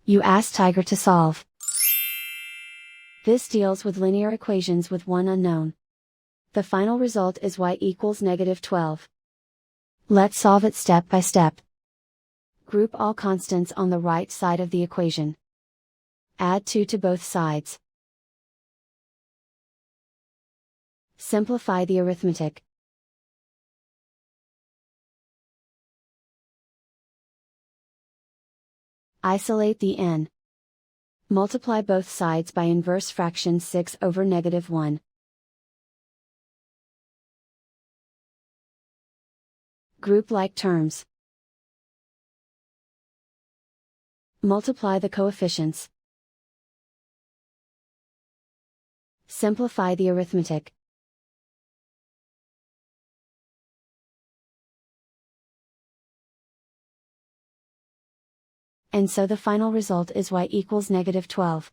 You ask Tiger to solve. This deals with linear equations with one unknown. The final result is y equals -12. Let's solve it step by step. Group all constants on the right side of the equation. Add 2 to both sides. Simplify the arithmetic. Isolate the n. Multiply both sides by inverse fraction 6 over -1. Group like terms. Multiply the coefficients. Simplify the arithmetic. And so the final result is y equals -12.